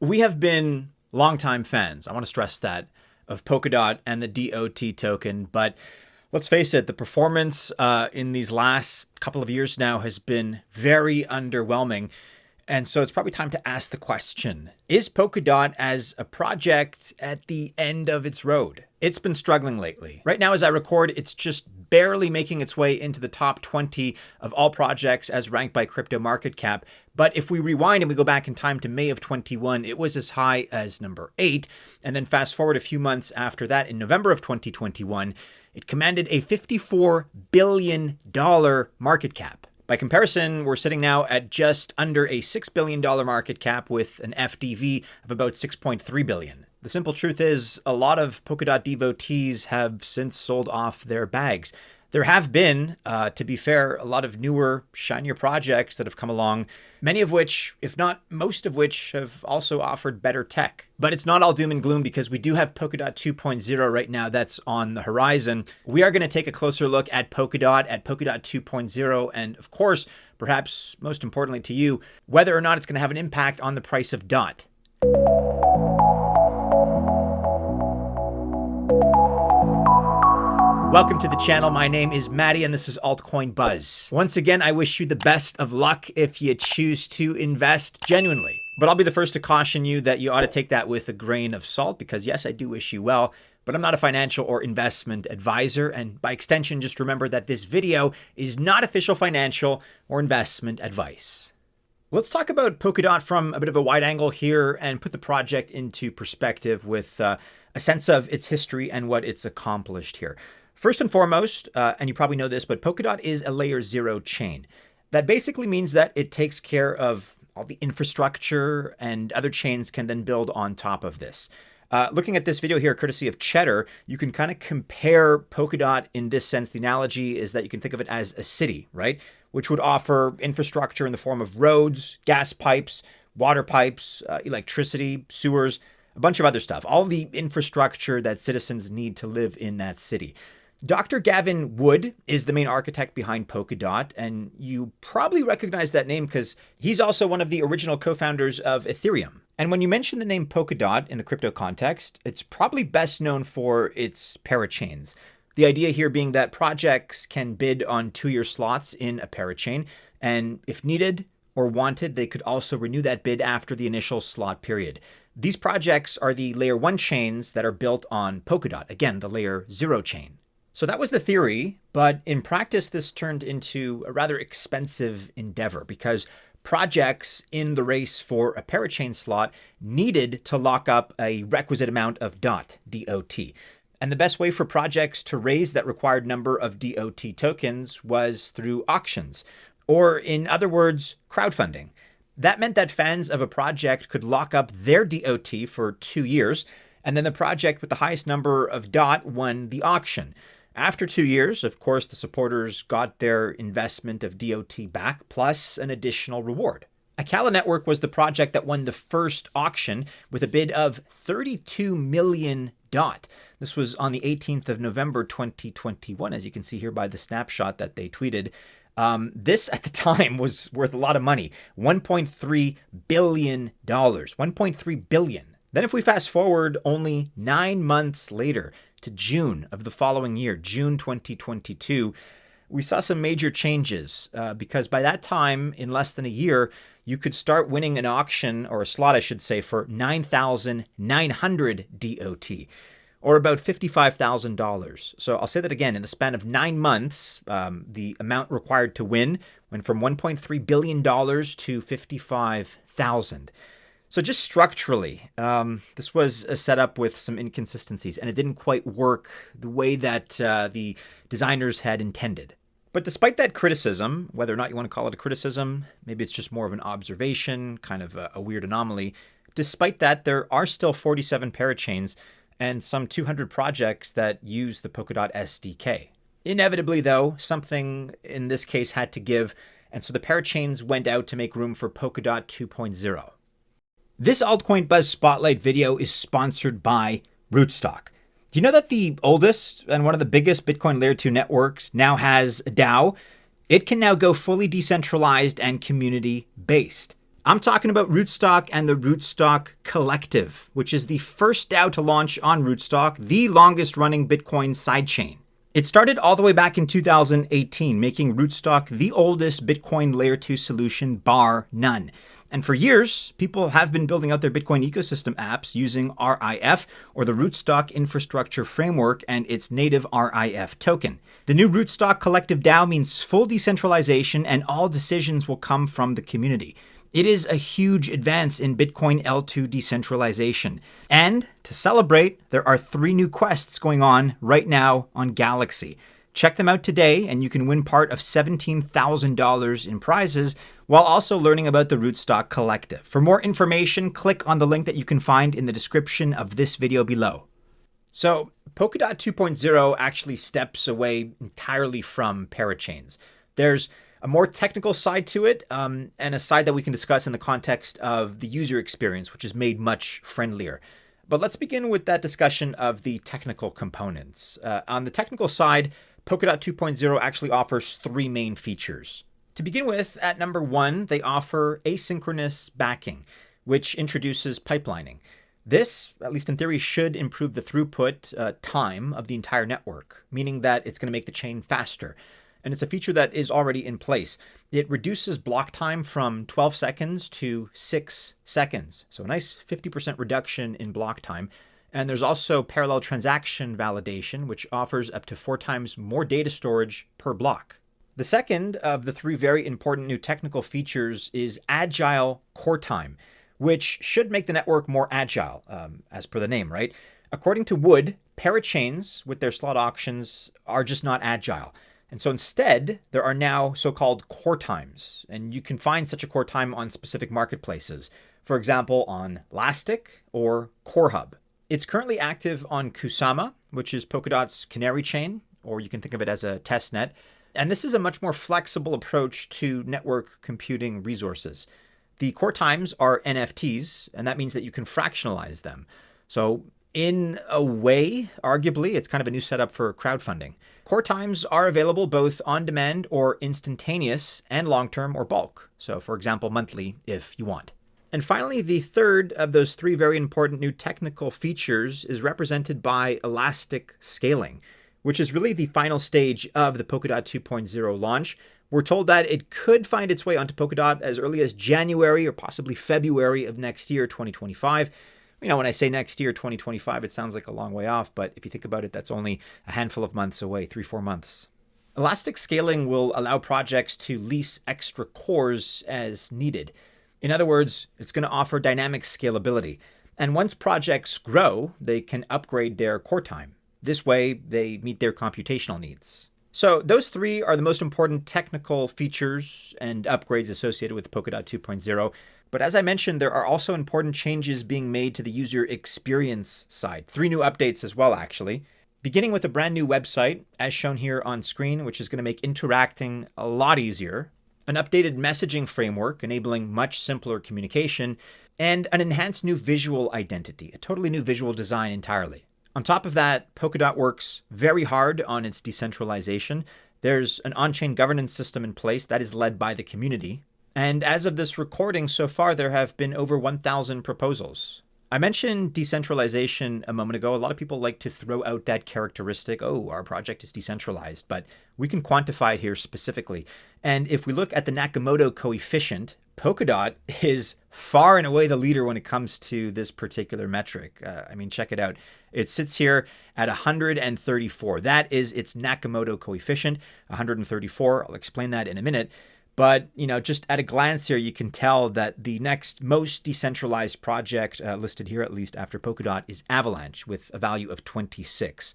We have been longtime fans, I want to stress that, of Polkadot and the DOT token, but let's face it, the performance in these last couple of years now has been very underwhelming. And so it's probably time to ask the question, is Polkadot as a project at the end of its road? It's been struggling lately. Right now, as I record, it's just barely making its way into the top 20 of all projects as ranked by crypto market cap. But if we rewind and we go back in time to May of 21, it was as high as number 8. And then fast forward a few months after that, in November of 2021, it commanded a $54 billion market cap. By comparison, we're sitting now at just under a $6 billion market cap with an FDV of about $6.3 billion. The simple truth is, a lot of Polkadot devotees have since sold off their bags. There have been, to be fair, a lot of newer, shinier projects that have come along, many of which, if not most of which, have also offered better tech. But it's not all doom and gloom because we do have Polkadot 2.0 right now that's on the horizon. We are going to take a closer look at Polkadot 2.0, and of course, perhaps most importantly to you, whether or not it's going to have an impact on the price of DOT. Welcome to the channel. My name is Maddie and this is Altcoin Buzz. Once again, I wish you the best of luck if you choose to invest genuinely. But I'll be the first to caution you that you ought to take that with a grain of salt because yes, I do wish you well, but I'm not a financial or investment advisor. And by extension, just remember that this video is not official financial or investment advice. Let's talk about Polkadot from a bit of a wide angle here and put the project into perspective with a sense of its history and what it's accomplished here. First and foremost, and you probably know this, but Polkadot is a layer 0 chain. That basically means that it takes care of all the infrastructure and other chains can then build on top of this. Looking at this video here, courtesy of Cheddar, you can kind of compare Polkadot in this sense. The analogy is that you can think of it as a city, right? Which would offer infrastructure in the form of roads, gas pipes, water pipes, electricity, sewers, a bunch of other stuff. All the infrastructure that citizens need to live in that city. Dr. Gavin Wood is the main architect behind Polkadot, and you probably recognize that name because he's also one of the original co-founders of Ethereum. And when you mention the name Polkadot in the crypto context, it's probably best known for its parachains. The idea here being that projects can bid on 2-year slots in a parachain, and if needed or wanted, they could also renew that bid after the initial slot period. These projects are the layer 1 chains that are built on Polkadot, again, the layer 0 chain. So that was the theory, but in practice, this turned into a rather expensive endeavor because projects in the race for a parachain slot needed to lock up a requisite amount of DOT. And the best way for projects to raise that required number of DOT tokens was through auctions, or in other words, crowdfunding. That meant that fans of a project could lock up their DOT for 2 years, and then the project with the highest number of DOT won the auction. After 2 years, of course, the supporters got their investment of DOT back, plus an additional reward. Acala Network was the project that won the first auction with a bid of 32 million DOT. This was on the 18th of November 2021, as you can see here by the snapshot that they tweeted. This at the time was worth a lot of money, $1.3 billion, $1.3 billion. Then if we fast forward only 9 months later to June of the following year, June 2022, we saw some major changes because by that time, in less than a year, you could start winning an auction, or a slot, I should say, for 9,900 DOT, or about $55,000. So I'll say that again, in the span of 9 months, the amount required to win went from $1.3 billion to $55,000. So just structurally, this was a setup with some inconsistencies, and it didn't quite work the way that the designers had intended. But despite that criticism, whether or not you want to call it a criticism, maybe it's just more of an observation, kind of a weird anomaly. Despite that, there are still 47 parachains and some 200 projects that use the Polkadot SDK. Inevitably, though, something in this case had to give, and so the parachains went out to make room for Polkadot 2.0. This Altcoin Buzz Spotlight video is sponsored by Rootstock. Do you know that the oldest and one of the biggest Bitcoin Layer 2 networks now has a DAO? It can now go fully decentralized and community-based. I'm talking about Rootstock and the Rootstock Collective, which is the first DAO to launch on Rootstock, the longest running Bitcoin sidechain. It started all the way back in 2018, making Rootstock the oldest Bitcoin Layer 2 solution, bar none. And for years, people have been building out their Bitcoin ecosystem apps using RIF, or the Rootstock Infrastructure Framework, and its native RIF token. The new Rootstock Collective DAO means full decentralization, and all decisions will come from the community. It is a huge advance in Bitcoin L2 decentralization. And to celebrate, there are 3 new quests going on right now on Galaxy. Check them out today, and you can win part of $17,000 in prizes while also learning about the Rootstock Collective. For more information, click on the link that you can find in the description of this video below. So, Polkadot 2.0 actually steps away entirely from parachains. There's a more technical side to it, and a side that we can discuss in the context of the user experience, which is made much friendlier. But let's begin with that discussion of the technical components. On the technical side, Polkadot 2.0 actually offers 3 main features. To begin with, at number 1, they offer asynchronous backing, which introduces pipelining. This, at least in theory, should improve the throughput time of the entire network, meaning that it's going to make the chain faster. And it's a feature that is already in place. It reduces block time from 12 seconds to 6 seconds. So a nice 50% reduction in block time. And there's also parallel transaction validation, which offers up to 4 times more data storage per block. The second of the 3 very important new technical features is agile core time, which should make the network more agile, as per the name, right? According to Wood, parachains with their slot auctions are just not agile. And so instead, there are now so-called core times, and you can find such a core time on specific marketplaces, for example, on Elastic or CoreHub. It's currently active on Kusama, which is Polkadot's canary chain, or you can think of it as a test net. And this is a much more flexible approach to network computing resources. The core times are NFTs, and that means that you can fractionalize them. So in a way, arguably, it's kind of a new setup for crowdfunding. Core times are available both on demand or instantaneous, and long-term or bulk. So for example, monthly if you want. And finally, the third of those 3 very important new technical features is represented by elastic scaling, which is really the final stage of the Polkadot 2.0 launch. We're told that it could find its way onto Polkadot as early as January or possibly February of next year, 2025. You know, when I say next year, 2025, it sounds like a long way off, but if you think about it, that's only a handful of months away, 3-4 months. Elastic scaling will allow projects to lease extra cores as needed. In other words, it's going to offer dynamic scalability. And once projects grow, they can upgrade their core time. This way, they meet their computational needs. So those 3 are the most important technical features and upgrades associated with Polkadot 2.0. But as I mentioned, there are also important changes being made to the user experience side. 3 new updates as well, actually. Beginning with a brand new website, as shown here on screen, which is going to make interacting a lot easier. An updated messaging framework, enabling much simpler communication. And an enhanced new visual identity, a totally new visual design entirely. On top of that, Polkadot works very hard on its decentralization. There's an on-chain governance system in place that is led by the community. And as of this recording so far, there have been over 1,000 proposals. I mentioned decentralization a moment ago. A lot of people like to throw out that characteristic, oh, our project is decentralized, but we can quantify it here specifically. And if we look at the Nakamoto coefficient, Polkadot is far and away the leader when it comes to this particular metric. Check it out. It sits here at 134. That is its Nakamoto coefficient, 134. I'll explain that in a minute. But, just at a glance here, you can tell that the next most decentralized project listed here, at least after Polkadot, is Avalanche with a value of 26.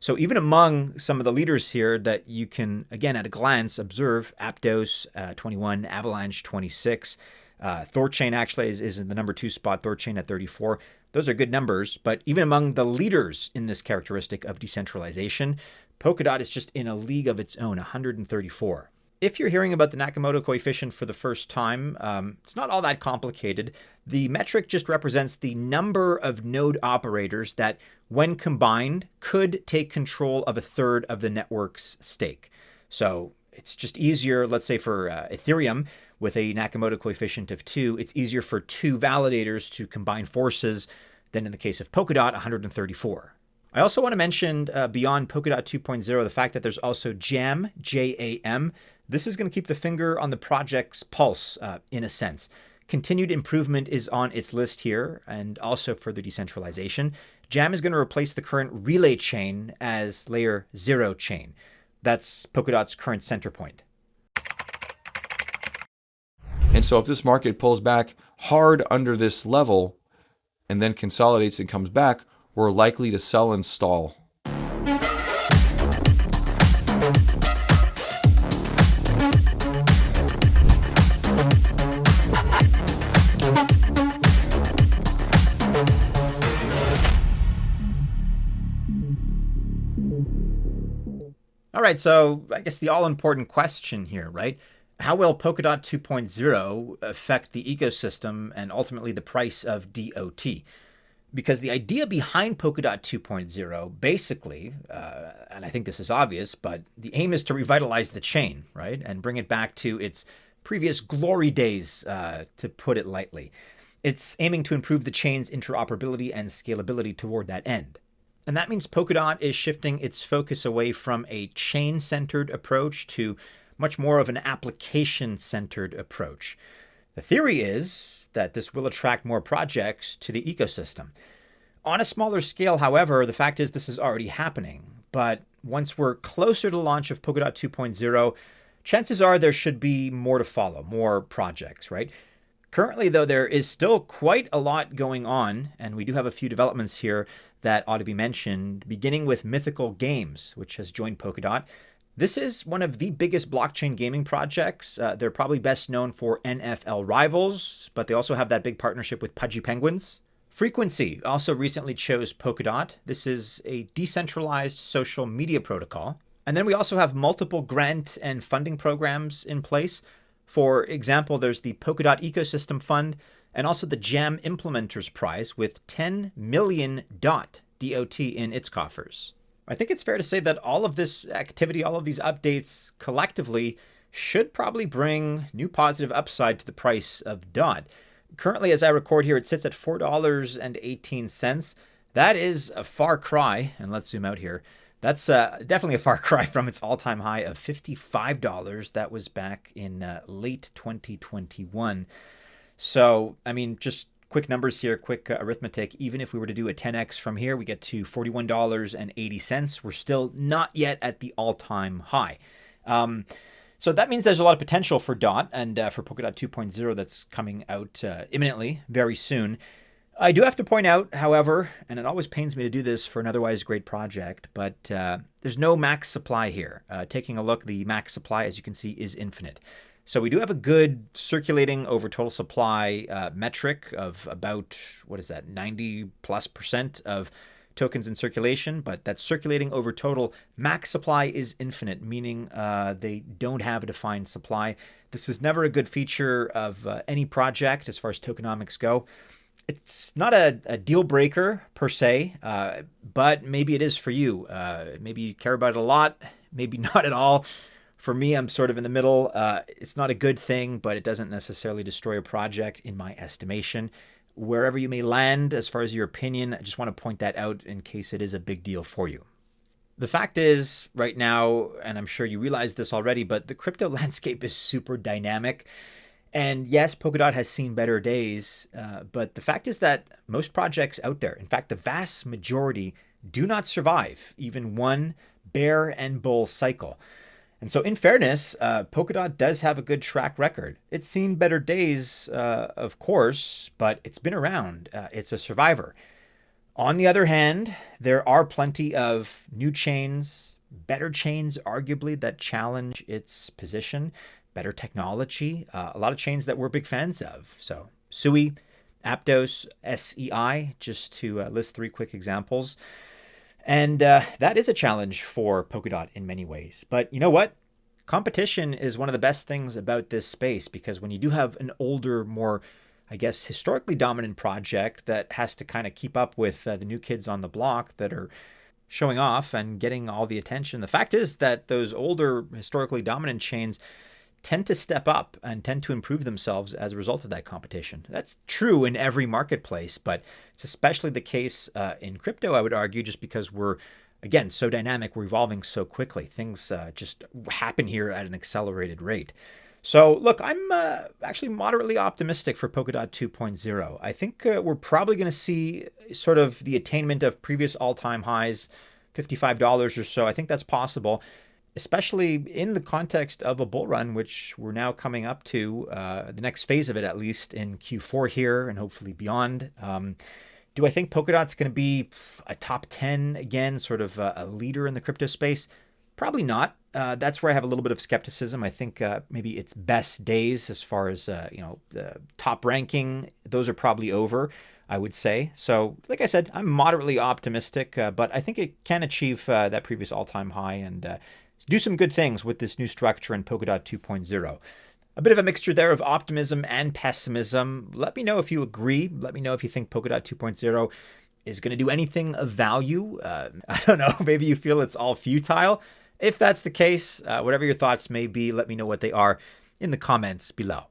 So even among some of the leaders here that you can, again, at a glance, observe, Aptos 21, Avalanche 26, Thorchain actually is in the number 2 spot, Thorchain at 34. Those are good numbers, but even among the leaders in this characteristic of decentralization, Polkadot is just in a league of its own, 134. If you're hearing about the Nakamoto coefficient for the first time, it's not all that complicated. The metric just represents the number of node operators that, when combined, could take control of a third of the network's stake. So It's just easier, let's say for Ethereum with a Nakamoto coefficient of 2, it's easier for 2 validators to combine forces than in the case of Polkadot, 134. I also want to mention beyond Polkadot 2.0, the fact that there's also JAM, J-A-M. This is going to keep the finger on the project's pulse in a sense. Continued improvement is on its list here, and also further decentralization. JAM is going to replace the current relay chain as layer 0 chain. That's Polkadot's current center point. And so if this market pulls back hard under this level and then consolidates and comes back, we're likely to sell and stall. All right, so I guess the all-important question here, right? How will Polkadot 2.0 affect the ecosystem and ultimately the price of DOT? Because the idea behind Polkadot 2.0 basically, and I think this is obvious, but the aim is to revitalize the chain, right? And bring it back to its previous glory days, to put it lightly. It's aiming to improve the chain's interoperability and scalability toward that end. And that means Polkadot is shifting its focus away from a chain-centered approach to much more of an application-centered approach. The theory is that this will attract more projects to the ecosystem. On a smaller scale, however, the fact is this is already happening. But once we're closer to the launch of Polkadot 2.0, chances are there should be more to follow, more projects, right? Currently, though, there is still quite a lot going on, and we do have a few developments here that ought to be mentioned, beginning with Mythical Games, which has joined Polkadot. This is one of the biggest blockchain gaming projects. They're probably best known for NFL Rivals, but they also have that big partnership with Pudgy Penguins. Frequency also recently chose Polkadot. This is a decentralized social media protocol. And then we also have multiple grant and funding programs in place. For example, there's the Polkadot Ecosystem Fund and also the JAM Implementers Prize with 10 million DOT in its coffers. I think it's fair to say that all of this activity, all of these updates collectively should probably bring new positive upside to the price of DOT. Currently, as I record here, it sits at $4.18. That is a far cry, and let's zoom out here. That's definitely a far cry from its all-time high of $55. That was back in late 2021. So, I mean, just quick numbers here, quick arithmetic. Even if we were to do a 10x from here, we get to $41.80. We're still not yet at the all-time high. So that means there's a lot of potential for DOT and for Polkadot 2.0 that's coming out imminently, very soon. I do have to point out, however, and it always pains me to do this for an otherwise great project, but there's no max supply here. Taking a look, the max supply, as you can see, is infinite. So we do have a good circulating over total supply metric of about, 90+% of tokens in circulation, but that's circulating over total. Max supply is infinite, meaning they don't have a defined supply. This is never a good feature of any project as far as tokenomics go. It's not a deal breaker per se, but maybe it is for you. Maybe you care about it a lot, maybe not at all. For me, I'm sort of in the middle. It's not a good thing, but it doesn't necessarily destroy a project in my estimation. Wherever you may land as far as your opinion, I just want to point that out in case it is a big deal for you. The fact is, right now, and I'm sure you realize this already, but the crypto landscape is super dynamic. And yes, Polkadot has seen better days, but the fact is that most projects out there, in fact, the vast majority, do not survive even one bear and bull cycle. And so in fairness, Polkadot does have a good track record. It's seen better days, of course, but it's been around. It's a survivor. On the other hand, there are plenty of new chains, better chains, arguably, that challenge its position, better technology, a lot of chains that we're big fans of. So Sui, Aptos, SEI, just to list 3 quick examples. And that is a challenge for Polkadot in many ways. But you know what? Competition is one of the best things about this space, because when you do have an older, more, I guess, historically dominant project that has to kind of keep up with the new kids on the block that are showing off and getting all the attention. The fact is that those older, historically dominant chains tend to step up and tend to improve themselves as a result of that competition. That's true in every marketplace, but it's especially the case in crypto, I would argue, just because we're, again, so dynamic, we're evolving so quickly. Things just happen here at an accelerated rate. So look, I'm actually moderately optimistic for Polkadot 2.0. I think we're probably going to see sort of the attainment of previous all-time highs, $55 or so. I think that's possible, especially in the context of a bull run, which we're now coming up to the next phase of it, at least in Q4 here and hopefully beyond. Do I think Polkadot's going to be a top 10 again, sort of a leader in the crypto space? Probably not. That's where I have a little bit of skepticism. I think maybe its best days as far as, the top ranking, those are probably over, I would say. So like I said, I'm moderately optimistic, but I think it can achieve that previous all-time high and do some good things with this new structure in Polkadot 2.0. A bit of a mixture there of optimism and pessimism. Let me know if you agree. Let me know if you think Polkadot 2.0 is going to do anything of value. I don't know. Maybe you feel it's all futile. If that's the case, whatever your thoughts may be, let me know what they are in the comments below.